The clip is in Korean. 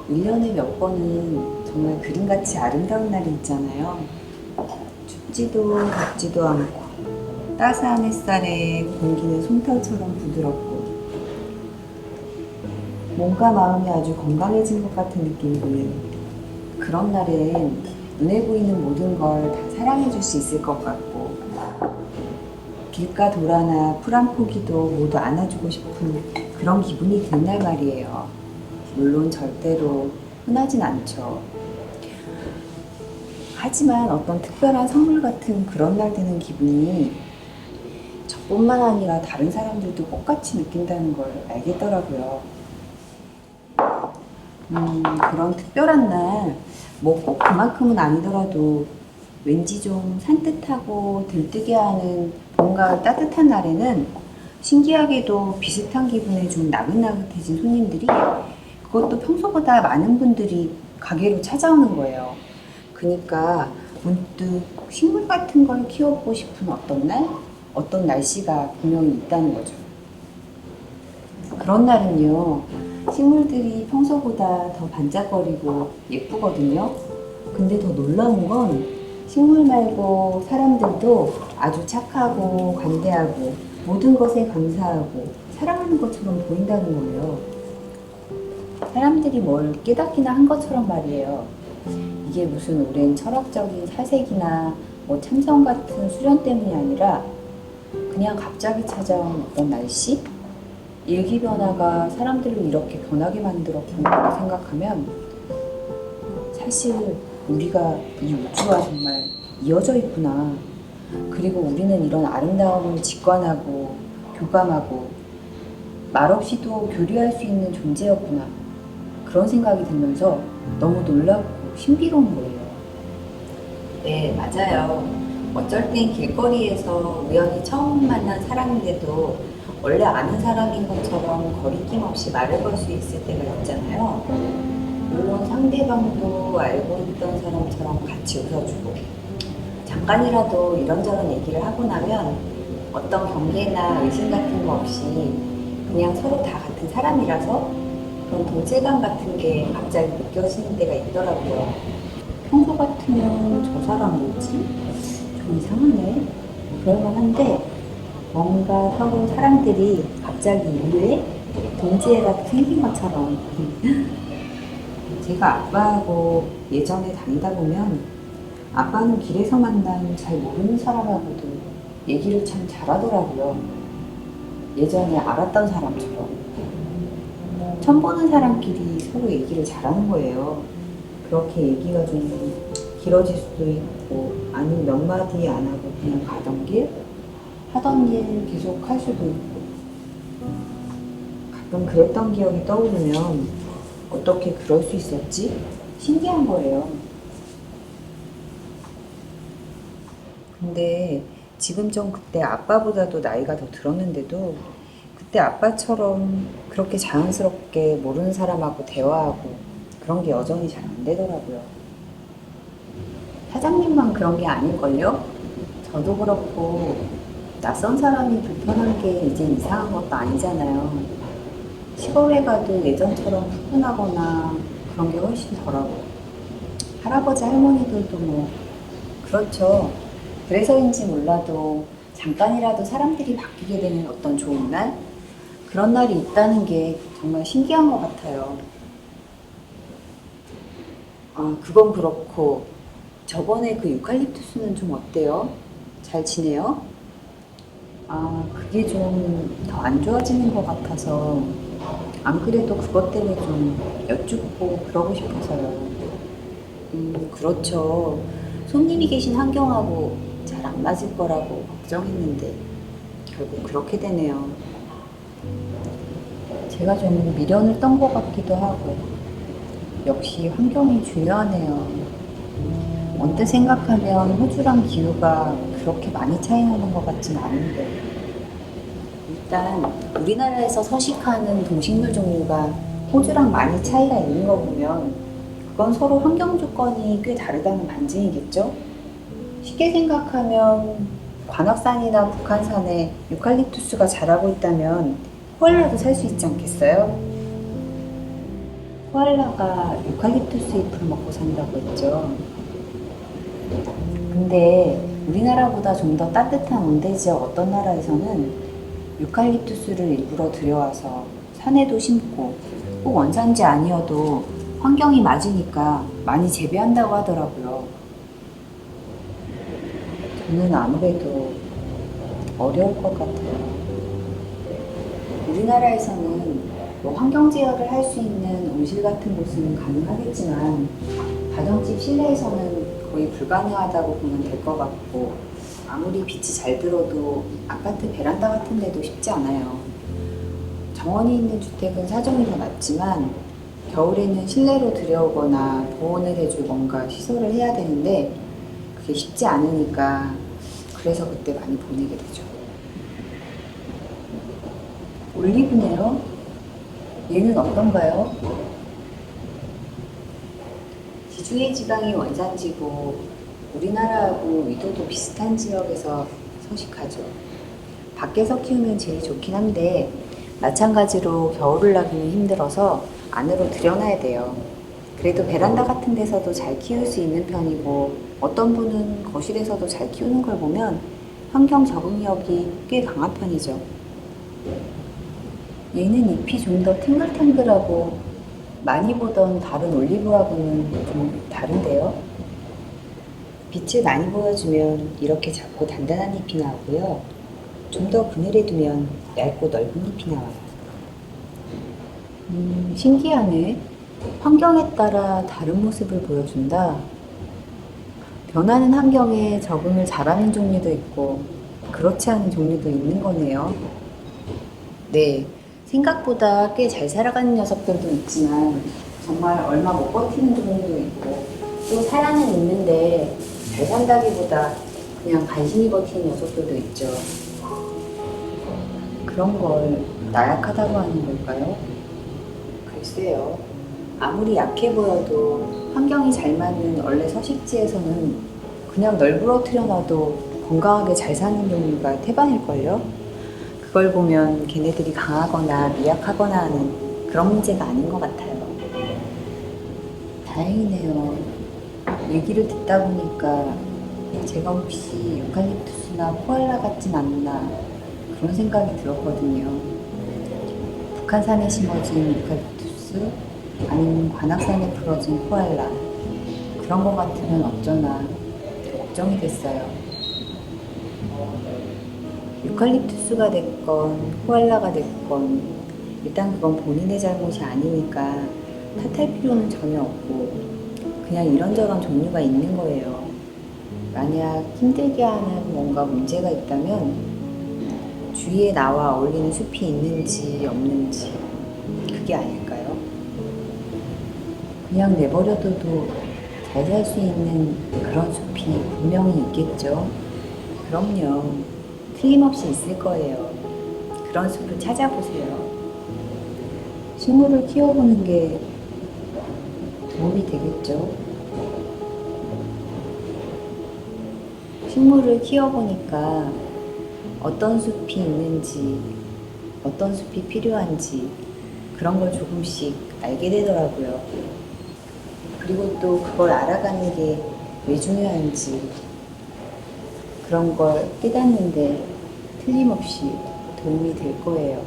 일년에 몇 번은 정말 그림같이 아름다운 날이 있잖아요. 춥지도 덥지도 않고 따스한 햇살에 공기는 솜털처럼 부드럽고 몸과 마음이 아주 건강해진 것 같은 느낌이 드는 그런 날엔 눈에 보이는 모든 걸 다 사랑해 줄 수 있을 것 같고 길가 도라나 풀 한 포기도 모두 안아주고 싶은 그런 기분이 든 날 말이에요. 물론 절대로 흔하진 않죠. 하지만 어떤 특별한 선물 같은 그런 날 드는 기분이 저뿐만 아니라 다른 사람들도 똑같이 느낀다는 걸 알겠더라고요. 그런 특별한 날, 뭐 꼭 그만큼은 아니더라도 왠지 좀 산뜻하고 들뜨게 하는 뭔가 따뜻한 날에는 신기하게도 비슷한 기분에 좀 나긋나긋해진 손님들이 그것도 평소보다 많은 분들이 가게로 찾아오는 거예요. 그러니까 문득 식물 같은 걸 키워보고 싶은 어떤 날, 어떤 날씨가 분명히 있다는 거죠. 그런 날은요, 식물들이 평소보다 더 반짝거리고 예쁘거든요. 근데 더 놀라운 건 식물 말고 사람들도 아주 착하고 관대하고 모든 것에 감사하고 사랑하는 것처럼 보인다는 거예요. 사람들이 뭘 깨닫기나 한 것처럼 말이에요. 이게 무슨 오랜 철학적인 사색이나 뭐 참선 같은 수련 때문이 아니라 그냥 갑자기 찾아온 어떤 날씨? 일기변화가 사람들을 이렇게 변하게 만들었구나 생각하면 사실 우리가 이 우주와 정말 이어져 있구나. 그리고 우리는 이런 아름다움을 직관하고 교감하고 말없이도 교류할 수 있는 존재였구나. 그런 생각이 들면서 너무 놀랍고 신비로운 거예요. 네, 맞아요. 어쩔 땐 길거리에서 우연히 처음 만난 사람인데도 원래 아는 사람인 것처럼 거리낌 없이 말을 걸 수 있을 때가 있잖아요. 물론 상대방도 알고 있던 사람처럼 같이 웃어주고 잠깐이라도 이런저런 얘기를 하고 나면 어떤 경계나 의심 같은 거 없이 그냥 서로 다 같은 사람이라서 그런 동질감 같은 게 갑자기 느껴지는 때가 있더라고요. 평소 같으면 저 사람 뭐지? 좀 이상하네? 그럴만한데 뭔가 서로 사람들이 갑자기 인류에 동지애가 생긴 것처럼 제가 아빠하고 예전에 다니다 보면 아빠는 길에서 만난 잘 모르는 사람하고도 얘기를 참 잘하더라고요. 예전에 알았던 사람처럼. 처음 보는 사람끼리 서로 얘기를 잘하는 거예요. 그렇게 얘기가 좀 길어질 수도 있고 아니면 몇 마디 안 하고 그냥 가던 길, 하던 일 계속 할 수도 있고 가끔 그랬던 기억이 떠오르면 어떻게 그럴 수 있었지? 신기한 거예요. 근데 지금 좀 그때 아빠보다도 나이가 더 들었는데도 그때 아빠처럼 그렇게 자연스럽게 모르는 사람하고 대화하고 그런 게 여전히 잘 안 되더라고요. 사장님만 그런 게 아닐걸요? 저도 그렇고 낯선 사람이 불편한 게 이젠 이상한 것도 아니잖아요. 시골에 가도 예전처럼 푸근하거나 그런 게 훨씬 덜하고 할아버지 할머니들도 뭐 그렇죠. 그래서인지 몰라도 잠깐이라도 사람들이 바뀌게 되는 어떤 좋은 날? 그런 날이 있다는 게 정말 신기한 것 같아요. 아, 그건 그렇고 저번에 그 유칼립투스는 좀 어때요? 잘 지내요? 아, 그게 좀 더 안 좋아지는 것 같아서 안 그래도 그것 때문에 좀 여쭙고 그러고 싶어서요. 그렇죠. 손님이 계신 환경하고 잘 안 맞을 거라고 걱정했는데 결국 그렇게 되네요. 제가 좀 미련을 떤 것 같기도 하고 역시 환경이 중요하네요. 언뜻 생각하면 호주랑 기후가 그렇게 많이 차이 나는 것 같진 않은데 일단 우리나라에서 서식하는 동식물 종류가 호주랑 많이 차이가 있는 거 보면 그건 서로 환경 조건이 꽤 다르다는 반증이겠죠? 쉽게 생각하면 관악산이나 북한산에 유칼립투스가 자라고 있다면 코알라도 살 수 있지 않겠어요? 코알라가 유칼립투스 잎을 먹고 산다고 했죠. 근데 우리나라보다 좀 더 따뜻한 온대 지역 어떤 나라에서는 유칼립투스를 일부러 들여와서 산에도 심고 꼭 원산지 아니어도 환경이 맞으니까 많이 재배한다고 하더라고요. 저는 아무래도 어려울 것 같아요. 우리나라에서는 뭐 환경제어를 할 수 있는 온실 같은 곳은 가능하겠지만 가정집 실내에서는 거의 불가능하다고 보면 될 것 같고 아무리 빛이 잘 들어도 아파트 베란다 같은 데도 쉽지 않아요. 정원이 있는 주택은 사정이 더 낫지만 겨울에는 실내로 들여오거나 보온을 해줄 뭔가 시설을 해야 되는데 그게 쉽지 않으니까 그래서 그때 많이 보내게 되죠. 올리브네요? 얘는 어떤가요? 지중해 지방이 원산지고 우리나라하고 위도도 비슷한 지역에서 서식하죠. 밖에서 키우면 제일 좋긴 한데 마찬가지로 겨울을 나기는 힘들어서 안으로 들여놔야 돼요. 그래도 베란다 같은 데서도 잘 키울 수 있는 편이고 어떤 분은 거실에서도 잘 키우는 걸 보면 환경 적응력이 꽤 강한 편이죠. 얘는 잎이 좀 더 탱글탱글하고 많이 보던 다른 올리브하고는 좀 다른데요. 빛을 많이 보여주면 이렇게 작고 단단한 잎이 나오고요. 좀 더 그늘에 두면 얇고 넓은 잎이 나와요. 신기하네. 환경에 따라 다른 모습을 보여준다. 변하는 환경에 적응을 잘하는 종류도 있고 그렇지 않은 종류도 있는 거네요. 네, 생각보다 꽤 잘 살아가는 녀석들도 있지만 정말 얼마 못 버티는 종류도 있고 또 살아는 있는데 잘 산다기보다 그냥 간신히 버티는 녀석들도 있죠. 그런 걸 나약하다고 하는 걸까요? 글쎄요. 아무리 약해 보여도 환경이 잘 맞는 원래 서식지에서는 그냥 널브러뜨려 놔도 건강하게 잘 사는 종류가 태반일걸요? 그걸 보면 걔네들이 강하거나 미약하거나 하는 그런 문제가 아닌 것 같아요. 다행이네요. 얘기를 듣다 보니까 제가 혹시 유칼립투스나 코알라 같진 않나 그런 생각이 들었거든요. 북한산에 심어진 유칼립투스 아니면 관악산에 풀어진 코알라 그런 거 같으면 어쩌나 더 걱정이 됐어요. 유칼립투스가 됐건 코알라가 됐건 일단 그건 본인의 잘못이 아니니까 탓할 필요는 전혀 없고 그냥 이런저런 종류가 있는 거예요. 만약 힘들게 하는 뭔가 문제가 있다면 주위에 나와 어울리는 숲이 있는지 없는지 그게 아닐까요? 그냥 내버려둬도 잘 살 수 있는 그런 숲이 분명히 있겠죠. 그럼요. 틀림없이 있을 거예요. 그런 숲을 찾아보세요. 식물을 키워보는 게 도움이 되겠죠. 식물을 키워보니까 어떤 숲이 있는지, 어떤 숲이 필요한지 그런 걸 조금씩 알게 되더라고요. 그리고 또 그걸 알아가는 게 왜 중요한지 그런 걸 깨닫는데 틀림없이 도움이 될 거예요.